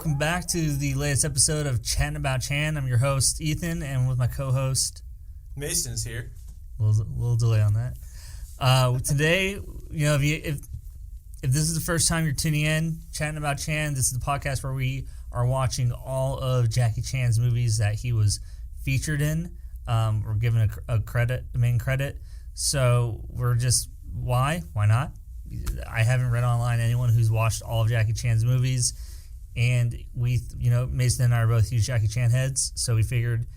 welcome back to the latest episode of Chatting About Chan. I'm your host, Ethan, and with my co-host... Mason's here. Little delay on that. Today, if this is the first time you're tuning in, Chatting About Chan, this is the podcast where we are watching all of Jackie Chan's movies that he was featured in. We're giving a main credit. So we're just, why not? I haven't read online anyone who's watched all of Jackie Chan's movies, and Mason and I are both huge Jackie Chan heads, so we figured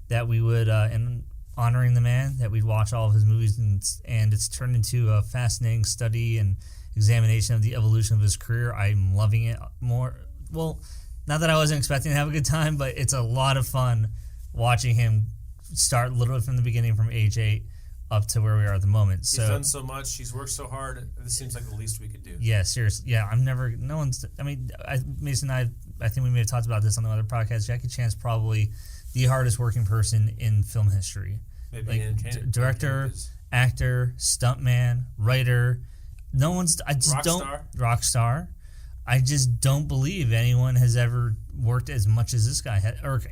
that we would, in honoring the man, that we'd watch all of his movies, and it's turned into a fascinating study and examination of the evolution of his career. I'm loving it more. Well, not that I wasn't expecting to have a good time, but it's a lot of fun watching him start literally from the beginning, from age 8 up to where we are at the moment. He's done so much. He's worked so hard. This seems like the least we could do. Yeah, seriously. Yeah, Mason and I think we may have talked about this on the other podcast. Jackie Chan's probably the hardest working person in film history. Maybe director, actor, stuntman, writer. Rock star. I just don't believe anyone has ever worked as much as this guy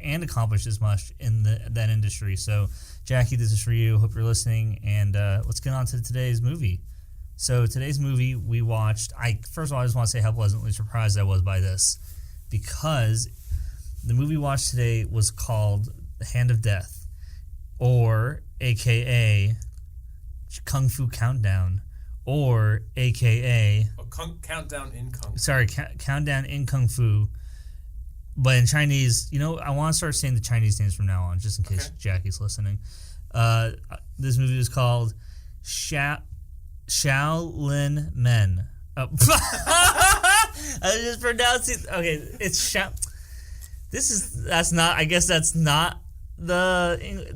and accomplished as much in that industry. So, Jackie, this is for you. Hope you're listening, and let's get on to today's movie. So, today's movie we watched. First of all, I just want to say how pleasantly surprised I was by this, because the movie we watched today was called The Hand of Death, or AKA Kung Fu Countdown, or AKA Countdown in Kung Fu. Sorry, Countdown in Kung Fu. But in Chinese, I want to start saying the Chinese names from now on, just in case Jackie's listening. This movie is called Shaolin Men. Oh. I just pronounced it. Okay, it's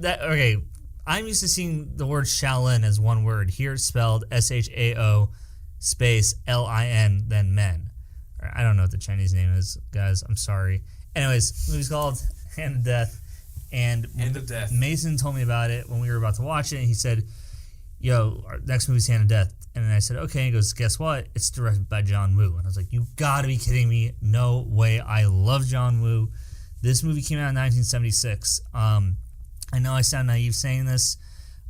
okay. I'm used to seeing the word Shaolin as one word. Here it's spelled SHAO space LIN, then men. I don't know what the Chinese name is, guys. I'm sorry. Anyways, the movie's called Hand of Death. And Mason told me about it when we were about to watch it, and he said, yo, our next movie's Hand of Death. And then I said, okay. And he goes, guess what? It's directed by John Woo. And I was like, you gotta be kidding me. No way. I love John Woo. This movie came out in 1976. I know I sound naive saying this.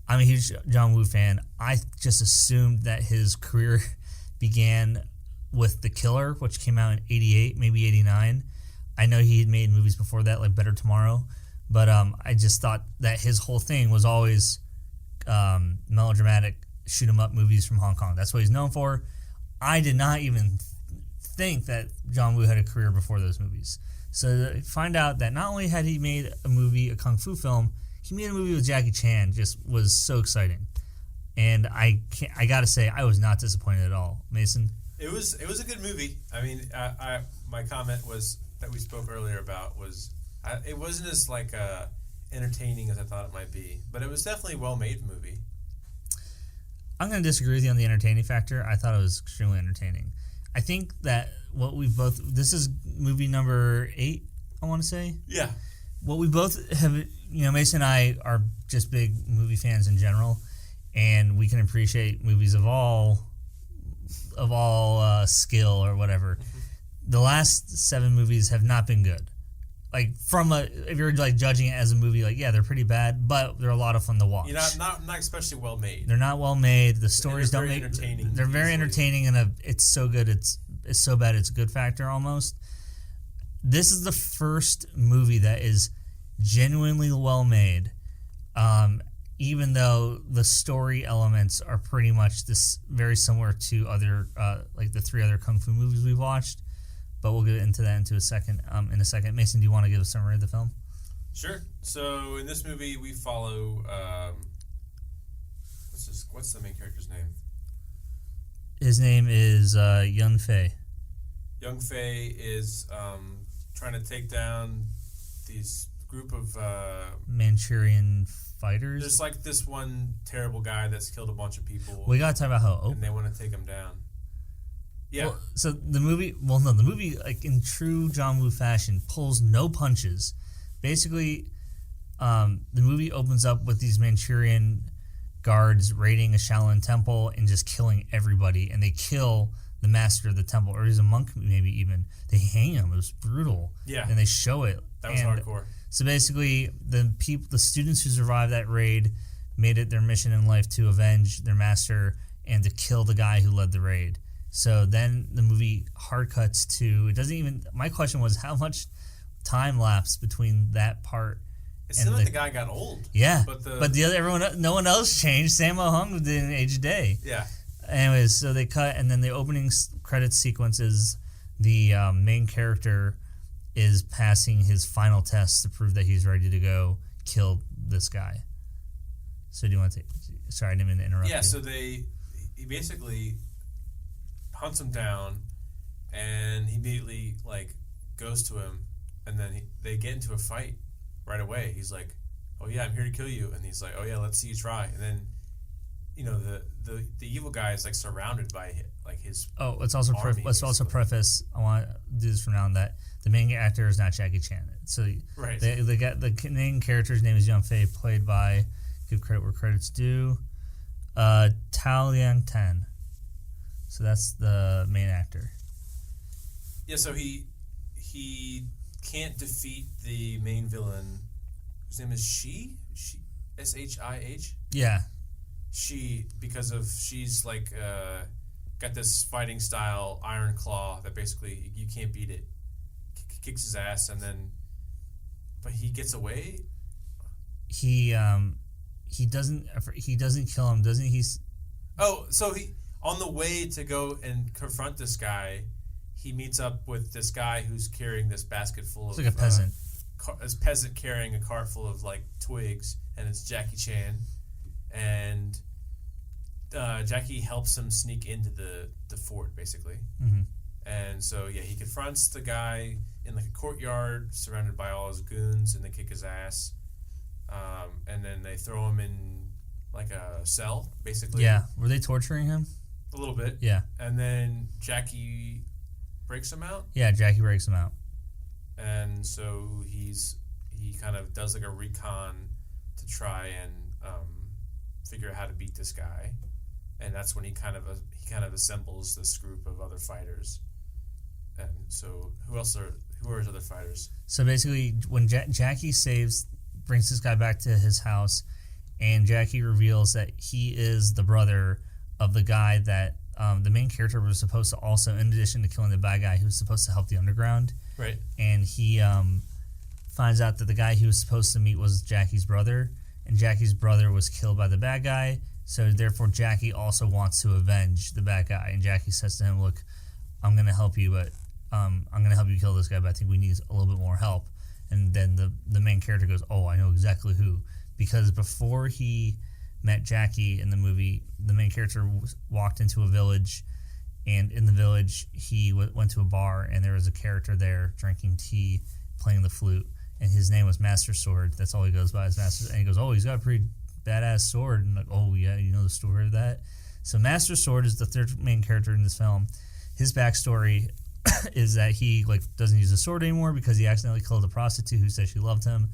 I'm a huge John Woo fan. I just assumed that his career began with The Killer, which came out in 88, maybe 89. I know he had made movies before that, like Better Tomorrow, but I just thought that his whole thing was always melodramatic, shoot-'em-up movies from Hong Kong. That's what he's known for. I did not even think that John Woo had a career before those movies. So to find out that not only had he made a kung fu film, he made a movie with Jackie Chan just was so exciting. And I gotta say, I was not disappointed at all. Mason? It was a good movie. I mean, my comment was that we spoke earlier about was it wasn't as entertaining as I thought it might be, but it was definitely a well-made movie. I'm going to disagree with you on the entertaining factor. I thought it was extremely entertaining. I think that this is movie number 8, I want to say. Yeah. What we both have, Mason and I are just big movie fans in general, and we can appreciate movies of all skill or whatever. Mm-hmm. The last 7 movies have not been good. If you're judging it as a movie, they're pretty bad, but they're a lot of fun to watch. Not especially well made. They're not well made. The stories don't make. They're very entertaining, and it's so good. It's so bad it's a good factor almost. This is the first movie that is genuinely well made, even though the story elements are pretty much very similar to other the 3 other kung fu movies we've watched. But we'll get into that in a second. Mason, do you want to give a summary of the film? Sure. So in this movie, we follow what's the main character's name? His name is Yun Fei. Yun Fei is trying to take down these group of Manchurian fighters. There's this one terrible guy that's killed a bunch of people. We gotta talk about how and they want to take him down. Yeah. Well, so the movie, in true John Woo fashion, pulls no punches. Basically, the movie opens up with these Manchurian guards raiding a Shaolin temple and just killing everybody, and they kill the master of the temple, or he's a monk maybe even. They hang him. It was brutal. Yeah. And they show it. That was hardcore. So basically, the students who survived that raid made it their mission in life to avenge their master and to kill the guy who led the raid. So then the movie hard cuts to, it doesn't even, my question was how much time lapsed between that part. It seemed like the guy got old. Yeah. But the other, no one else changed. Sammo Hung didn't age a day. Yeah. Anyways, so they cut, and then the opening credits sequence is the main character is passing his final test to prove that he's ready to go kill this guy. So do you want to sorry, I didn't mean to interrupt you. Yeah, so he basically hunts him down, and he immediately, like, goes to him, and then they get into a fight right away. He's like, oh yeah, I'm here to kill you. And he's like, oh yeah, let's see you try. And then, you know, the evil guy is, like, surrounded by, like, his let's also preface, I want to do this from now on, that the main actor is not Jackie Chan. So right. the main character's name is Yun Fei, played by, give credit where credit's due, Doran Tan. So that's the main actor. Yeah, so he can't defeat the main villain, whose name is Shih, S-H-I-H? Yeah. Because she's like got this fighting style iron claw that basically you can't beat it. Kicks his ass, and then but he gets away. He doesn't kill him, doesn't he? So he, on the way to go and confront this guy, he meets up with this guy who's carrying this basket full of, like a peasant. This peasant carrying a cart full of, like, twigs, and it's Jackie Chan. And Jackie helps him sneak into the fort, basically. Mm-hmm. And so, yeah, he confronts the guy in, like, a courtyard surrounded by all his goons, and they kick his ass. And then they throw him in, like, a cell, basically. Yeah. Were they torturing him? A little bit. Yeah. And then Jackie breaks him out. Yeah, Jackie breaks him out. And so he kind of does, like, a recon to try and figure out how to beat this guy. And that's when he kind of assembles this group of other fighters. And so who are his other fighters? So basically, when Jackie brings this guy back to his house, and Jackie reveals that he is the brother of the guy that the main character was supposed to also, in addition to killing the bad guy, he was supposed to help the underground. Right. And he finds out that the guy he was supposed to meet was Jackie's brother, and Jackie's brother was killed by the bad guy. So therefore, Jackie also wants to avenge the bad guy. And Jackie says to him, "Look, I'm going to help you, but I'm going to help you kill this guy, but I think we need a little bit more help." And then the main character goes, "Oh, I know exactly who," because before he met Jackie in the movie, the main character walked into a village, and in the village he went to a bar, and there was a character there drinking tea, playing the flute, and his name was Master Sword. That's all he goes by, is Master. And he goes, "Oh, he's got a pretty badass sword." And like, "Oh yeah, you know the story of that?" So Master Sword is the third main character in this film. His backstory is that he doesn't use a sword anymore because he accidentally killed a prostitute who said she loved him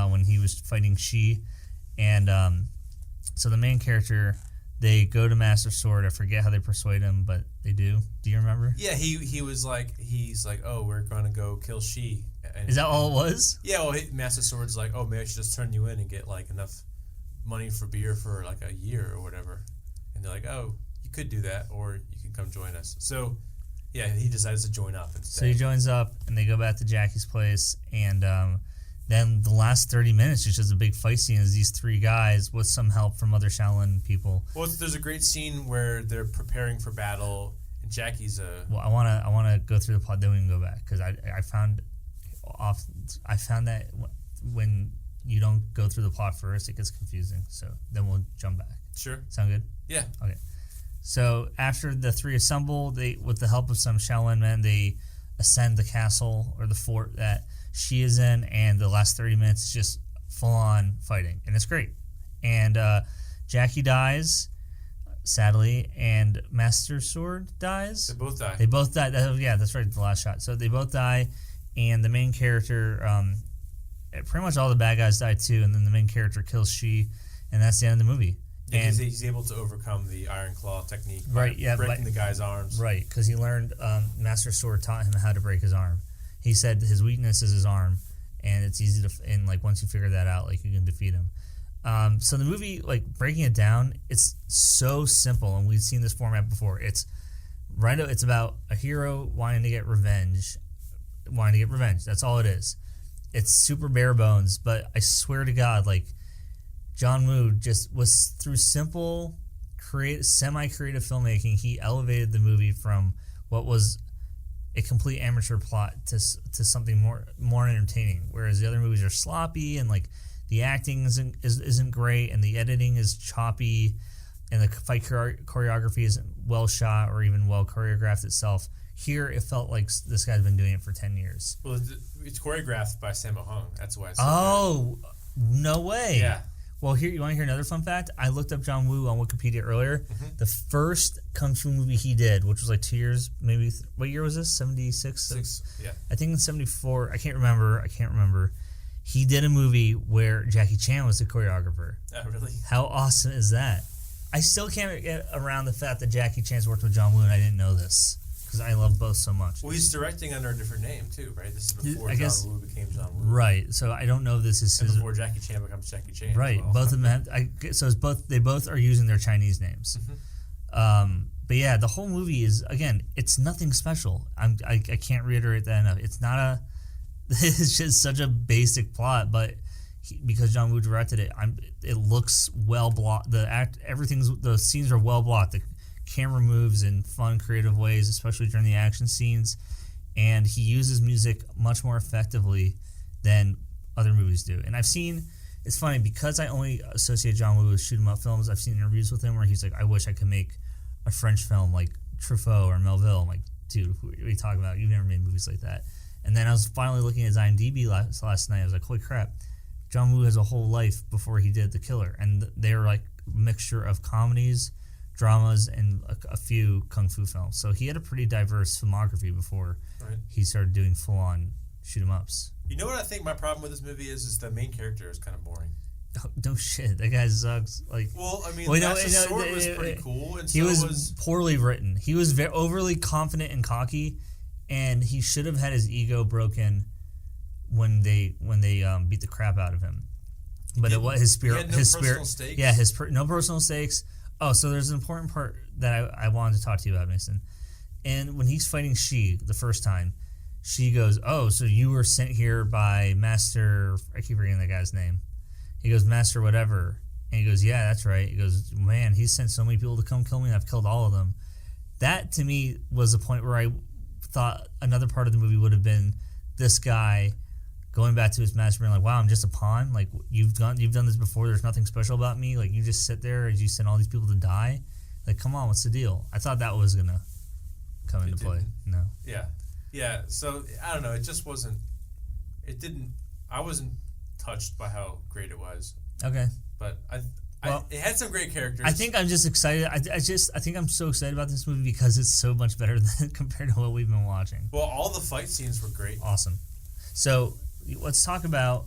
when he was fighting Shih. And so the main character, they go to Master Sword. I forget how they persuade him, but they do. Do you remember? Yeah, he's like, "Oh, we're going to go kill Shih." Is that all it was? Yeah, well, Master Sword's like, "Oh, maybe I should just turn you in and get, like, enough money for beer for, like, a year or whatever." And they're like, "Oh, you could do that, or you can come join us." So, yeah, he decides to join up instead. So he joins up, and they go back to Jackie's place, and then the last 30 minutes is just a big fight scene as these three guys, with some help from other Shaolin people. Well, there's a great scene where they're preparing for battle, and Jackie's a... Well, I wanna go through the plot, then we can go back, because I found that when you don't go through the plot first, it gets confusing. So then we'll jump back. Sure. Sound good? Yeah. Okay. So after the three assemble, with the help of some Shaolin men, they ascend the castle or the fort that she is in, and the last 30 minutes is just full-on fighting, and it's great. And Jackie dies, sadly, and Master Sword dies. They both die. They both die. Yeah, that's right, the last shot. So they both die, and the main character, pretty much all the bad guys die too, and then the main character kills Shih, and that's the end of the movie. And he's able to overcome the iron claw technique by breaking the guy's arms. Right, because he learned Master Sword taught him how to break his arm. He said his weakness is his arm, and it's easy to and like once you figure that out, like you can defeat him. So the movie, like breaking it down, it's so simple, and we've seen this format before. It's about a hero wanting to get revenge. That's all it is. It's super bare bones, but I swear to God, like John Woo just was through simple, semi-creative filmmaking. He elevated the movie from what was a complete amateur plot to something more entertaining. Whereas the other movies are sloppy and like the acting isn't great and the editing is choppy and the fight choreography isn't well shot or even well choreographed itself. Here, it felt like this guy's been doing it for 10 years. Well, it's choreographed by Sammo Hung. That's why it's so good. No way. Yeah. Well, here, you want to hear another fun fact? I looked up John Woo on Wikipedia earlier. Mm-hmm. The first Kung Fu movie he did, which was like 2 years, maybe, what year was this? 76? Yeah. I think in 74. I can't remember. He did a movie where Jackie Chan was the choreographer. Oh, really? How awesome is that? I still can't get around the fact that Jackie Chan's worked with John Woo and I didn't know this. Because I love both so much. Well, he's directing under a different name, too, right? This is before John Woo became John Woo. Right, so I don't know if this is his... before Jackie Chan becomes Jackie Chan. Right, well. both of them have... they both are using their Chinese names. Mm-hmm. But yeah, the whole movie is, again, it's nothing special. I can't reiterate that enough. It's not a... It's just such a basic plot, but because John Woo directed it, it looks well blocked. The scenes are well blocked. The camera moves in fun, creative ways, especially during the action scenes, and he uses music much more effectively than other movies do. And it's funny, because I only associate John Woo with shoot-'em-up films, I've seen interviews with him where he's like, I wish I could make a French film like Truffaut or Melville. I'm like, dude, what are you talking about? You've never made movies like that. And then I was finally looking at his IMDb last night. I was like, holy crap, John Woo has a whole life before he did The Killer. And they're like a mixture of comedies, dramas, and a few kung fu films. So he had a pretty diverse filmography before he started doing full-on shoot-'em-ups. You know what I think my problem with this movie is the main character is kind of boring. Oh, no shit, that guy sucks. Like, well, I mean, Sword was pretty cool, and he was poorly written. He was overly confident and cocky, and he should have had his ego broken when they beat the crap out of him. But it was his spirit. He had no personal stakes. Yeah, no personal stakes. Oh, so there's an important part that I wanted to talk to you about, Mason. And when he's fighting Shih the first time, Shih goes, "Oh, so you were sent here by Master..." I keep forgetting the guy's name. He goes, "Master whatever." And he goes, "Yeah, that's right." He goes, "Man, he's sent so many people to come kill me, and I've killed all of them." That, to me, was the point where I thought another part of the movie would have been this guy going back to his master being like, wow, I'm just a pawn. Like, you've done this before. There's nothing special about me. Like, you just sit there as you send all these people to die. Like, come on, what's the deal? I thought that was going to come into play. No. Yeah. So, I don't know. It just wasn't... I wasn't touched by how great it was. Okay. But it had some great characters. I think I'm just excited. I think I'm so excited about this movie because it's so much better than compared to what we've been watching. Well, all the fight scenes were great. Awesome. So... let's talk about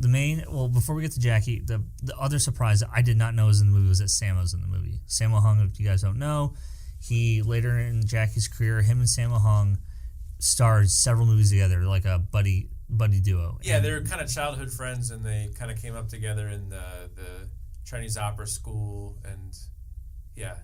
the main... Well, before we get to Jackie, the other surprise that I did not know was in the movie was that Sammo's in the movie. Sammo Hung, if you guys don't know, he later in Jackie's career, him and Sammo Hung starred several movies together, like a buddy duo. Yeah, they were kind of childhood friends, and they kind of came up together in the Chinese opera school, and yeah,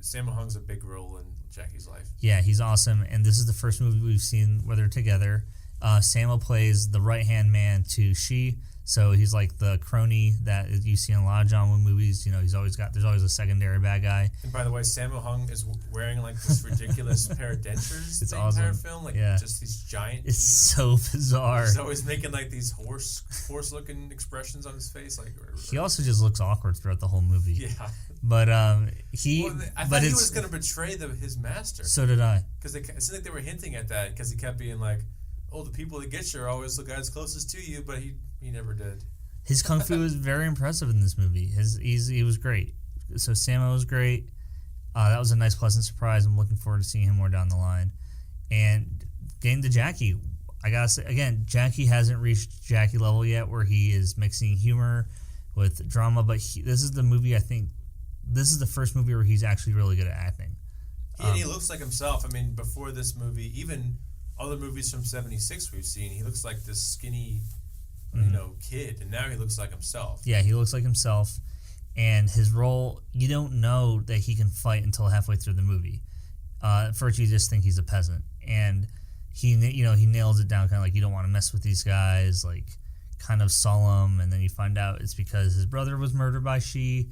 Sammo Hung's a big role in Jackie's life. Yeah, he's awesome, and this is the first movie we've seen where they're together. Sammo plays the right-hand man to Shih, so he's like the crony that you see in a lot of John Woo movies. You know, there's always a secondary bad guy. And by the way, Sammo Hung is wearing like this ridiculous pair of dentures it's the awesome. Entire film, like just these giant It's so bizarre. He's always making like these horse-looking expressions on his face. Like he also just looks awkward throughout the whole movie. Yeah. But I thought he was going to betray his master. So did I. Because it seemed like they were hinting at that because he kept being like, oh, the people that get you are always the guys closest to you, but he never did. His kung fu was very impressive in this movie. He was great. So Sammo was great. That was a nice, pleasant surprise. I'm looking forward to seeing him more down the line. And getting to Jackie, I gotta say again, Jackie hasn't reached Jackie level yet, where he is mixing humor with drama. But this is the movie, I think, this is the first movie where he's actually really good at acting. He looks like himself. I mean, before this movie, even other movies from '76 we've seen, he looks like this skinny, kid, and now he looks like himself. Yeah, he looks like himself, and his role, you don't know that he can fight until halfway through the movie. At first, you just think he's a peasant, and he nails it down, kind of like, you don't want to mess with these guys, like kind of solemn, and then you find out it's because his brother was murdered by Shih,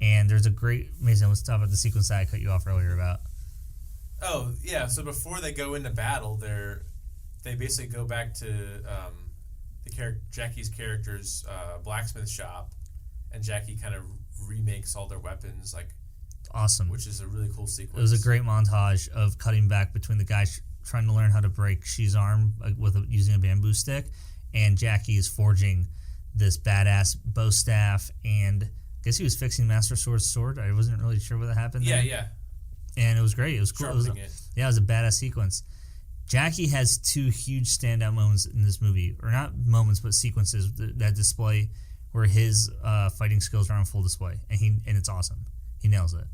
and there's a great, amazing, let's talk about the sequence that I cut you off earlier about. Oh, yeah, so before they go into battle, they basically go back to Jackie's character's blacksmith shop, and Jackie kind of remakes all their weapons, like, awesome, which is a really cool sequence. It was a great montage of cutting back between the guy trying to learn how to break Shih's arm using a bamboo stick, and Jackie is forging this badass bow staff, and I guess he was fixing Master Sword's sword. I wasn't really sure what happened there. Yeah. And it was great. It was cool. It was a badass sequence. Jackie has two huge standout moments in this movie, or not moments, but sequences that display where his fighting skills are on full display, and it's awesome. He nails it.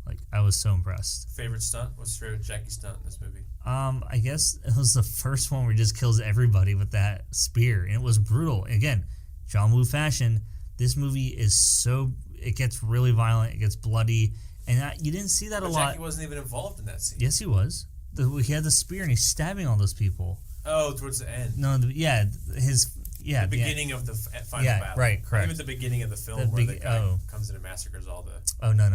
Like, I was so impressed. Favorite stunt? What's your favorite Jackie stunt in this movie? I guess it was the first one where he just kills everybody with that spear, and it was brutal. And again, John Woo fashion. This movie is it gets really violent. It gets bloody, and you didn't see that a lot. Jackie wasn't even involved in that scene. Yes, he was. He had the spear and he's stabbing all those people. Oh, towards the end. No, the beginning of the final battle. Right, correct. Even at the beginning of the film where the guy comes in and massacres all the... Oh, no.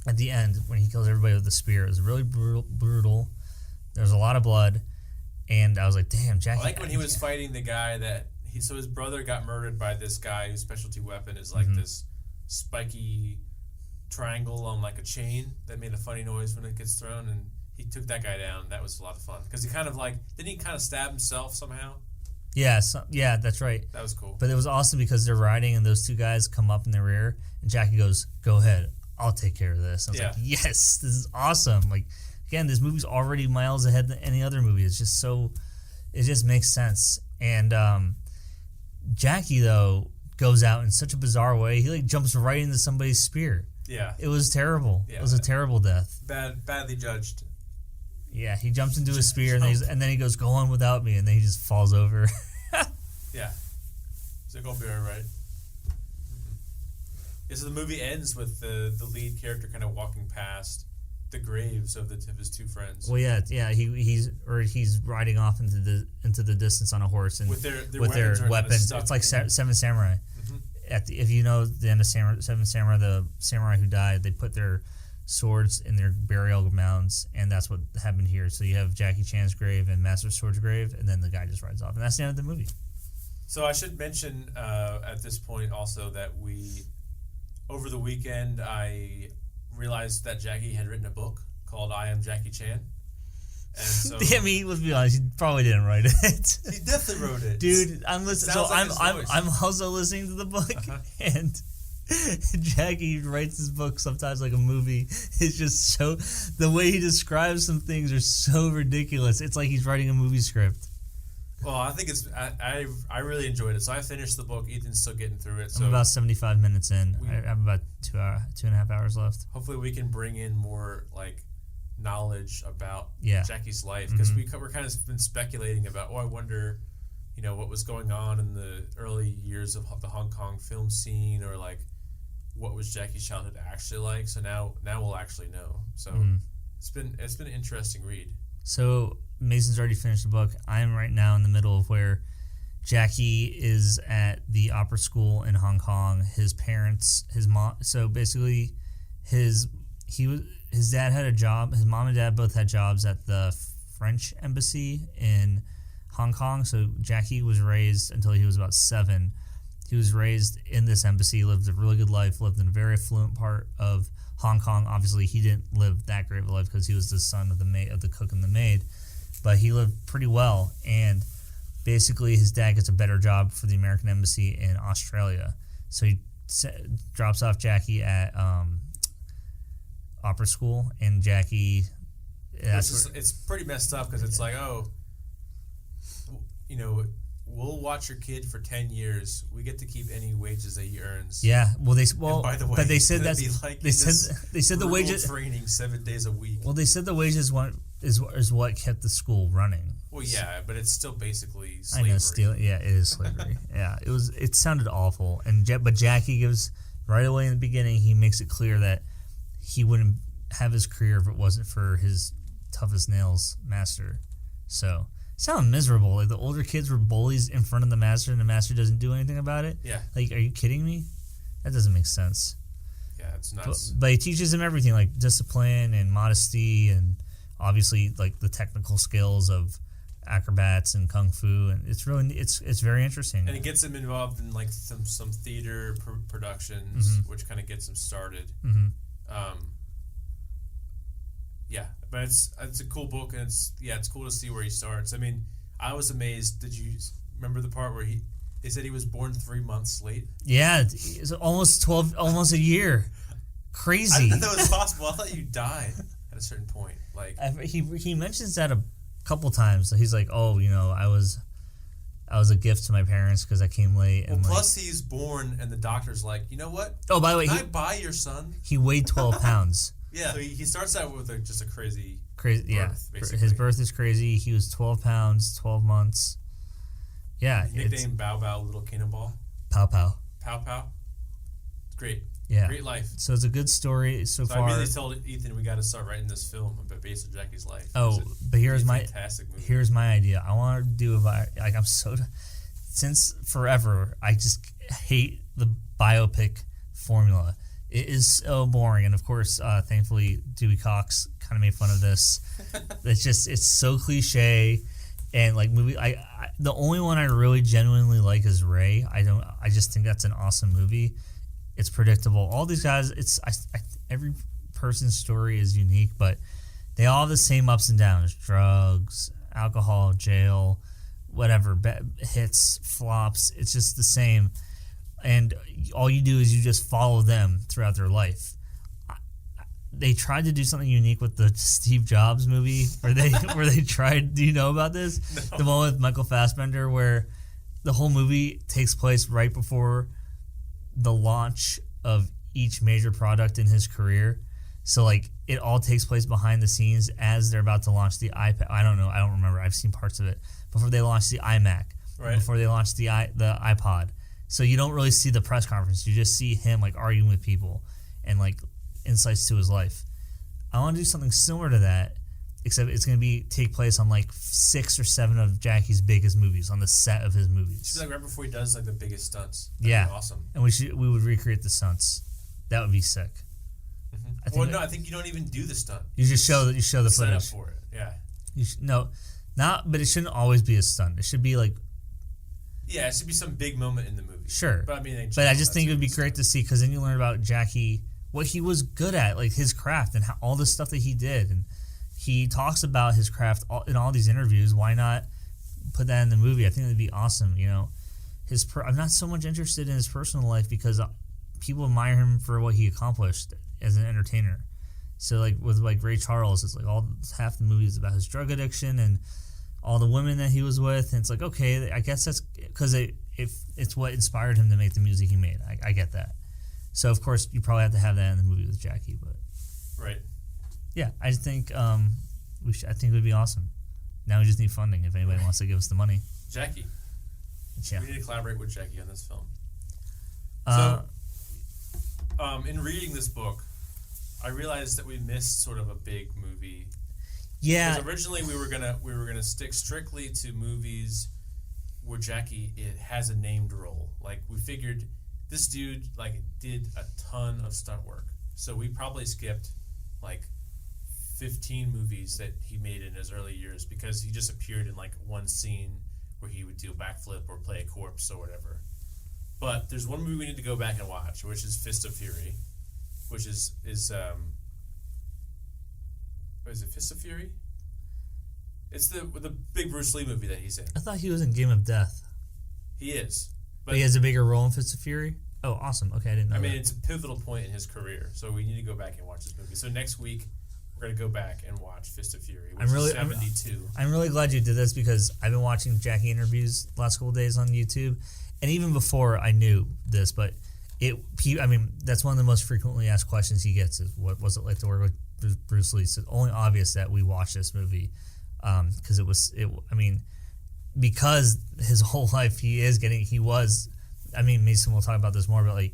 At the end, when he kills everybody with the spear, it was really brutal. There was a lot of blood, and I was like, damn, Jackie... I like when he was fighting the guy that... So his brother got murdered by this guy whose specialty weapon is like this spiky triangle on like a chain that made a funny noise when it gets thrown, and he took that guy down. That was a lot of fun. Because he kind of like... Didn't he kind of stab himself somehow? Yeah, that's right. That was cool. But it was awesome because they're riding, and those two guys come up in the rear, and Jackie goes, go ahead, I'll take care of this. I was like, yes, this is awesome. Like, again, this movie's already miles ahead than any other movie. It's just it just makes sense. And Jackie, though, goes out in such a bizarre way. He, like, jumps right into somebody's spear. Yeah. It was terrible. Yeah, it was a terrible death. Badly judged. Yeah, he jumps into his spear, and then he goes, go on without me, and then he just falls over. Yeah. He's like, I'll be all right. Yeah, so the movie ends with the lead character kind of walking past the graves of his two friends. Well, yeah, he's riding off into the distance on a horse, and with their weapons. It's like Seven Samurai. Mm-hmm. If you know the end of Seven Samurai, the samurai who died, they put their swords in their burial mounds, and that's what happened here. So you have Jackie Chan's grave and Master Sword's grave, and then the guy just rides off, and that's the end of the movie. So I should mention at this point also that over the weekend, I realized that Jackie had written a book called I Am Jackie Chan. And so I mean, let's be honest, he probably didn't write it. He definitely wrote it. Dude, I'm listening. So I'm also listening to the book, and Jackie writes his book sometimes like a movie. It's just the way he describes some things are so ridiculous. It's like he's writing a movie script. Well, I think I really enjoyed it. So I finished the book. Ethan's still getting through it. So I'm about 75 minutes in. I have about 2.5 hours left. Hopefully we can bring in more like knowledge about Jackie's life, because we're kind of been speculating about, I wonder, what was going on in the early years of the Hong Kong film scene, or like what was Jackie's childhood actually like. So now we'll actually know. So it's been an interesting read. So Mason's already finished the book. I am right now in the middle of where Jackie is at the opera school in Hong Kong. His parents, his mom. So basically, his dad had a job. His mom and dad both had jobs at the French embassy in Hong Kong. So Jackie was raised until he was about 7. He was raised in this embassy, lived a really good life, lived in a very affluent part of Hong Kong. Obviously, he didn't live that great of a life because he was the son of the cook and the maid, but he lived pretty well. And basically, his dad gets a better job for the American embassy in Australia. So he drops off Jackie at opera school, and Jackie. It's pretty messed up because it's like, we'll watch your kid for 10 years. We get to keep any wages that he earns. Yeah. Well, And by the way, but they said that's like they said the wages training 7 days a week. Well, they said the wages is what kept the school running. Well, yeah, but it's still basically slavery. I know, yeah, it is slavery. Yeah, it sounded awful. But Jackie gives right away in the beginning. He makes it clear that he wouldn't have his career if it wasn't for his tough as nails master. So it sounded miserable. Like the older kids were bullies in front of the master, and the master doesn't do anything about it. Yeah. Like, are you kidding me? That doesn't make sense. Yeah, it's nuts. But he teaches them everything, like discipline and modesty, and obviously like the technical skills of acrobats and kung fu, and it's very interesting. And it gets him involved in like some theater productions, which kind of gets him started. Mm-hmm. Yeah, but it's a cool book, and it's cool to see where he starts. I mean, I was amazed. Did you remember the part where they said he was born 3 months late? Yeah, it's almost a year. Crazy. I didn't know that was possible. I thought you died at a certain point. Like he mentions that a couple times. He's like, oh, I was a gift to my parents because I came late. Well, and plus he's born, and the doctor's like, you know what? Oh, by the way, can I buy your son? He weighed 12 pounds. Yeah, so he starts out with just a crazy birth, yeah. Basically. His birth is crazy. He was 12 pounds, 12 months. Yeah. Nickname Bow Bow, Little Cannonball. Pow Pow. Pow Pow. It's great. Yeah. Great life. So it's a good story so far. I immediately told Ethan we got to start writing this film based on Jackie's life. Oh, but here's my idea. I want to do since forever, I just hate the biopic formula. It is so boring, and of course, thankfully, Dewey Cox kind of made fun of this. It's so cliche, and like the only one I really genuinely like is Ray. I just think that's an awesome movie. It's predictable. All these guys, every person's story is unique, but they all have the same ups and downs: drugs, alcohol, jail, whatever, hits, flops. It's just the same. And all you do is you just follow them throughout their life. They tried to do something unique with the Steve Jobs movie, where they tried. Do you know about this? No. The one with Michael Fassbender, where the whole movie takes place right before the launch of each major product in his career. So like it all takes place behind the scenes as they're about to launch the iPad. I don't know. I don't remember. I've seen parts of it before they launched the iMac. Right. Before they launched the iPod. So you don't really see the press conference. You just see him like arguing with people and like insights to his life. I want to do something similar to that, except it's going to take place on like 6 or 7 of Jackie's biggest movies, on the set of his movies. It should be like right before he does like the biggest stunts. That'd be awesome. And we would recreate the stunts. That would be sick. Mm-hmm. I think you don't even do the stunt. You just show the footage. Set up for it. Yeah. But it shouldn't always be a stunt. It should be like. Yeah, it should be some big moment in the movie. Sure. But I mean, I just think it would be great to see, because then you learn about Jackie, what he was good at, like his craft and all the stuff that he did. And he talks about his craft in all these interviews. Why not put that in the movie? I think it would be awesome. I'm not so much interested in his personal life because people admire him for what he accomplished as an entertainer. So like with like Ray Charles, it's like half the movie is about his drug addiction and all the women that he was with, and it's like, okay, I guess that's because it's what inspired him to make the music he made. I get that. So of course you probably have to have that in the movie with Jackie, but right. Yeah, I think I think it would be awesome. Now we just need funding if anybody wants to give us the money. Jackie. Yeah. We need to collaborate with Jackie on this film. In reading this book, I realized that we missed sort of a big movie. Yeah. Because originally we were gonna stick strictly to movies where Jackie has a named role. Like we figured this dude like did a ton of stunt work, so we probably skipped like 15 movies that he made in his early years because he just appeared in like one scene where he would do a backflip or play a corpse or whatever. But there's one movie we need to go back and watch, which is Fist of Fury, which is it Fist of Fury? It's the big Bruce Lee movie that he's in. I thought he was in Game of Death. He is. But he has a bigger role in Fist of Fury? Oh, awesome. Okay, I didn't know that. It's a pivotal point in his career, so we need to go back and watch this movie. So next week, we're gonna go back and watch Fist of Fury, which I'm really is 72. I'm really glad you did this because I've been watching Jackie interviews the last couple of days on YouTube, and even before I knew this, but that's one of the most frequently asked questions he gets is what was it like to work with Bruce Lee? So it's only obvious that we watched this movie because because his whole life Mason will talk about this more, but like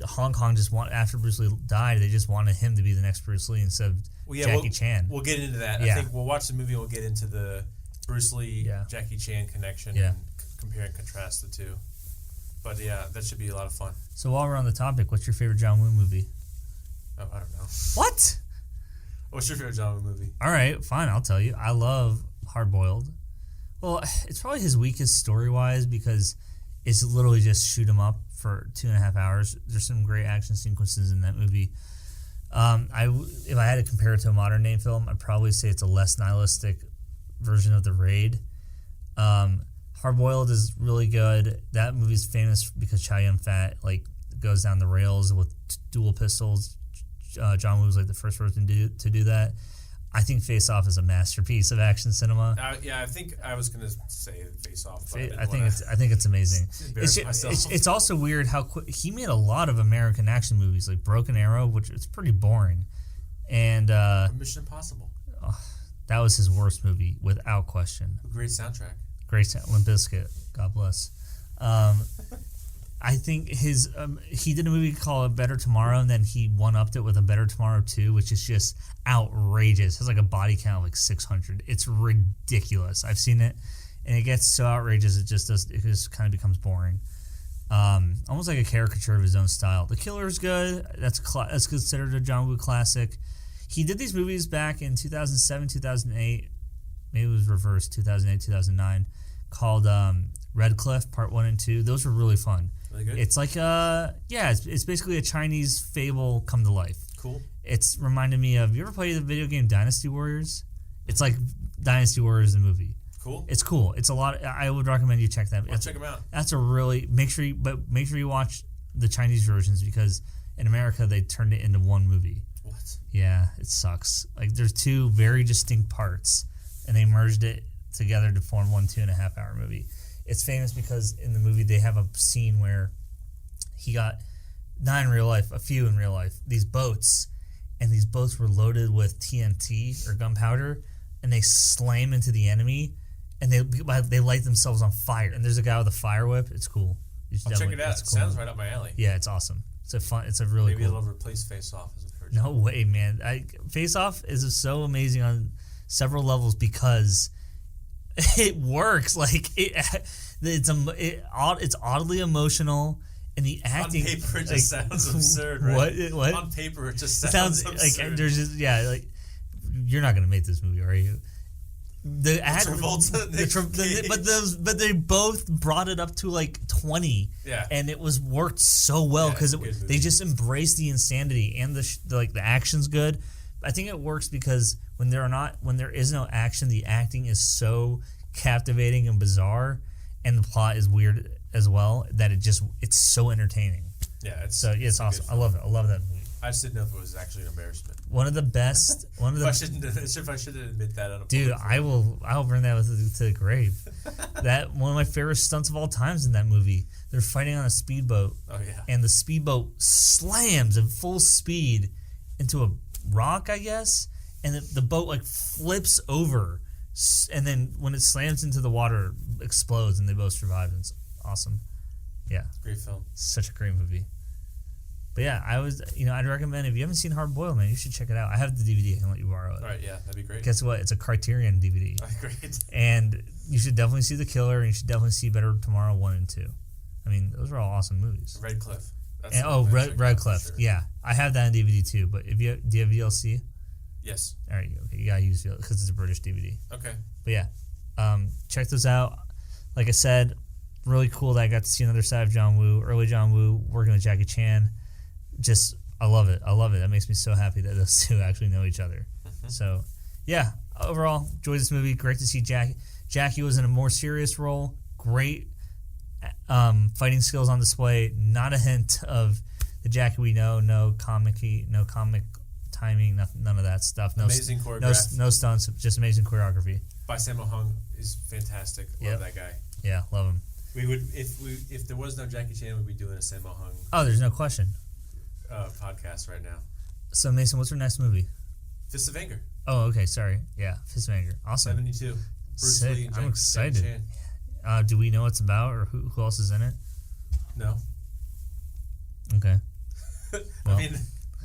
Hong Kong after Bruce Lee died, they just wanted him to be the next Bruce Lee instead of Jackie Chan. We'll get into that. Yeah. I think we'll watch the movie and we'll get into the Bruce Lee, Jackie Chan connection and compare and contrast the two. But yeah, that should be a lot of fun. So while we're on the topic, what's your favorite John Woo movie? Oh, I don't know. What? What's your favorite John Woo movie? All right, fine, I'll tell you. I love Hard Boiled. Well, it's probably his weakest story-wise because it's literally just shoot 'em up for 2.5 hours. There's some great action sequences in that movie. If I had to compare it to a modern day film, I'd probably say it's a less nihilistic version of The Raid. Hard Boiled is really good. That movie's famous because Chow Yun-fat goes down the rails with dual pistols. John Woo was like the first person to do that. I think Face Off is a masterpiece of action cinema. I think I was gonna say Face Off. But I think it's amazing. It's also weird how he made a lot of American action movies like Broken Arrow, which is pretty boring, and Mission Impossible. That was his worst movie without question. Great soundtrack. Limp Bizkit, God bless. I think he did a movie called A Better Tomorrow, and then he one-upped it with A Better Tomorrow 2, which is just outrageous. It has like a body count of 600. It's ridiculous. I've seen it, and it gets so outrageous it just kind of becomes boring. Almost like a caricature of his own style. The Killer is good. That's considered a John Woo classic. He did these movies back in 2007, 2008. Maybe it was reversed, 2008, 2009, called Red Cliff Part 1 and 2. Those were really fun. Really good? It's like it's basically a Chinese fable come to life. Cool. It's reminded me of, you ever play the video game Dynasty Warriors? It's like Dynasty Warriors the movie. Cool. It's cool. It's a lot. I would recommend you check that. I'll check them out. That's a really make sure you watch the Chinese versions because in America they turned it into one movie. What? Yeah, it sucks. Like there's two very distinct parts, and they merged it together to form one 2.5 hour movie. It's famous because in the movie they have a scene where he got a few in real life, these boats, and these boats were loaded with TNT or gunpowder, and they slam into the enemy, and they light themselves on fire. And there's a guy with a fire whip. It's cool. I'll check it out. It sounds right up my alley. Yeah, it's awesome. It's a really maybe cool. It'll replace Face Off as a third. No way, man. Face Off is so amazing on several levels because it works. Like it's oddly emotional, and the acting on paper it just sounds absurd. Right? What? On paper it just sounds absurd. Like there's just you're not gonna make this movie, are you? The acting, but they both brought it up to 20. Yeah, and it worked so well because they just embraced the insanity and the action's good. I think it works because when there is no action, the acting is so captivating and bizarre, and the plot is weird as well that it's so entertaining. Yeah, it's awesome. I love it. I love that movie. I just didn't know if it was actually an embarrassment. One of the best. If I shouldn't admit that on a dude, I will bring that to the grave. That one of my favorite stunts of all times in that movie. They're fighting on a speedboat. Oh yeah. And the speedboat slams at full speed into a rock, I guess, and the boat flips over, and then when it slams into the water, explodes, and they both survive. And it's awesome. Yeah, great film. Such a great movie. But yeah, I'd recommend if you haven't seen Hard Boiled, man, you should check it out. I have the DVD. I can let you borrow it. All right, yeah, that'd be great. Guess what? It's a Criterion DVD. Great. And you should definitely see The Killer, and you should definitely see Better Tomorrow 1 and 2. I mean, those are all awesome movies. Red Cliff. Red Cliff. Sure. Yeah, I have that on DVD too. But do you have VLC? Yes. All right, you gotta use VLC because it's a British DVD. Okay. But yeah, check those out. Like I said, really cool that I got to see another side of John Woo, early John Woo, working with Jackie Chan. I love it. That makes me so happy that those two actually know each other. Mm-hmm. So, yeah, overall, enjoyed this movie. Great to see Jackie. Jackie was in a more serious role. Great fighting skills on display. Not a hint of the Jackie we know. No comic timing, none of that stuff. No, amazing choreography. No stunts, just amazing choreography. By Sammo Hung is fantastic. Love that guy. Yeah, love him. We would if there was no Jackie Chan, we'd be doing a Sammo Hung. Oh, there's no question. Podcast right now. So Mason, what's our next movie? Fist of Anger. Oh, okay, sorry. Yeah, Fist of Anger. Awesome. 72. Bruce Sick. Lee and I'm excited. Jackie Chan. Do we know what it's about or who else is in it? No. Okay. I mean,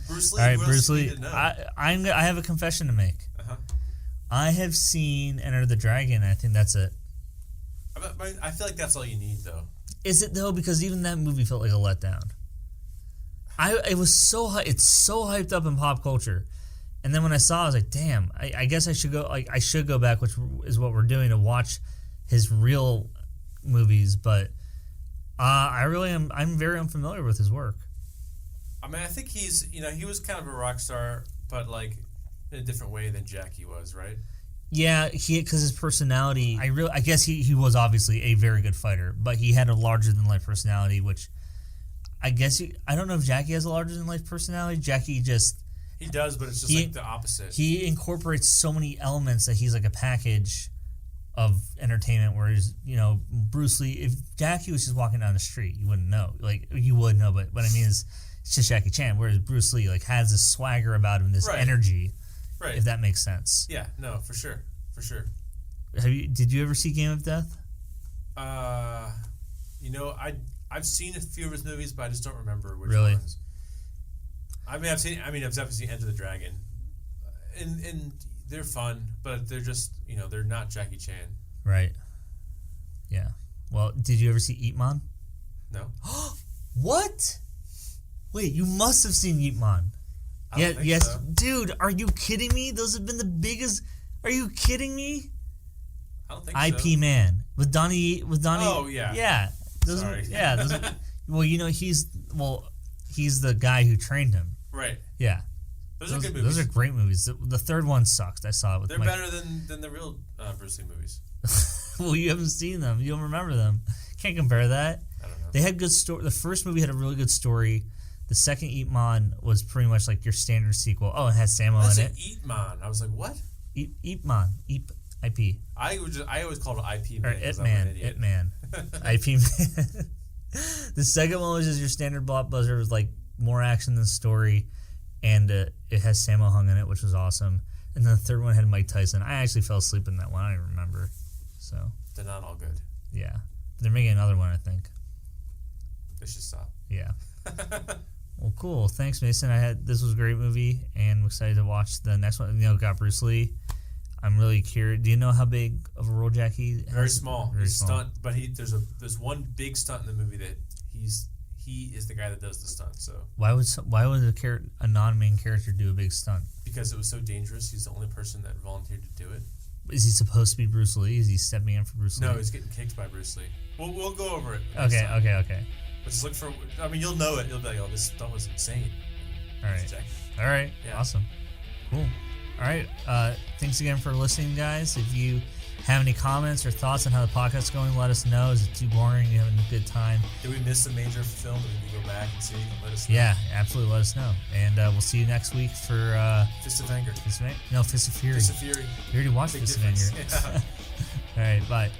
Bruce Lee. All right, who Bruce else Lee. do you need to know? I have a confession to make. Uh-huh. I have seen Enter the Dragon, and I think that's it. I feel like that's all you need, though. Is it though? Because even that movie felt like a letdown. It's so hyped up in pop culture, and then when I saw it, I was like, damn. I guess I should go. Like I should go back, which is what we're doing, to watch his real movies. But I really am. I'm very unfamiliar with his work. I mean, I think he was kind of a rock star, but like in a different way than Jackie was, right? Yeah, because his personality, I guess he was obviously a very good fighter, but he had a larger than life personality, which I guess I don't know if Jackie has a larger than life personality. Jackie just he does, but it's just like the opposite. He incorporates so many elements that he's like a package of entertainment. Whereas Bruce Lee, if Jackie was just walking down the street, you wouldn't know. Like you would know, but what I mean is it's just Jackie Chan. Whereas Bruce Lee like has this swagger about him, this energy. Right. If that makes sense. Yeah, no, for sure. Did you ever see Game of Death? I've seen a few of his movies, but I just don't remember which ones. I've definitely seen Enter the Dragon. And they're fun, but they're just, they're not Jackie Chan. Right. Yeah. Well, did you ever see Ip Man? No. What? Wait, you must have seen Ip Man. Yes, so. Dude, are you kidding me? Those have been the biggest. Are you kidding me? I don't think IP so. Man with Donnie. Oh yeah. Yeah. Sorry. Well, he's the guy who trained him. Right. Yeah. Those are good movies. Those are great movies. The third one sucked. I saw it with. They're better than the real Bruce Lee movies. Well, you haven't seen them. You don't remember them. Can't compare that. I don't know. They had good story. The first movie had a really good story. The second Ip Man was pretty much like your standard sequel. Oh, it has Sammo in it. Ip Man. I was like, what? Ip Man. IP. I always called it IP Man. Or Ip Man. Ip Man. IP Man. The second one was just your standard blockbuster with like more action than story, and it has Sammo Hung in it, which was awesome. And then the third one had Mike Tyson. I actually fell asleep in that one. I don't even remember. So they're not all good. Yeah, but they're making another one, I think. They should stop. Yeah. Well, cool. Thanks, Mason. This was a great movie, and I'm excited to watch the next one. Got Bruce Lee. I'm really curious. Do you know how big of a role Jackie has? Very small. Very small. Stunt, but there's one big stunt in the movie that he is the guy that does the stunt. So why would a non-main character do a big stunt? Because it was so dangerous. He's the only person that volunteered to do it. Is he supposed to be Bruce Lee? Is he stepping in for Bruce Lee? No, he's getting kicked by Bruce Lee. We'll go over it. Okay. But just look for. I mean, you'll know it. You'll be like, "Oh, this stunt was insane." All right. Yeah. Awesome. Cool. All right. Thanks again for listening, guys. If you have any comments or thoughts on how the podcast is going, let us know. Is it too boring? You having a good time? Did we miss a major film? Did we go back and see? Let us know. Yeah, absolutely. Let us know. And we'll see you next week for Fist of Anger. Fist of Fury. Fist of Fury. You already watched Fist of Anger. Yeah. All right. Bye.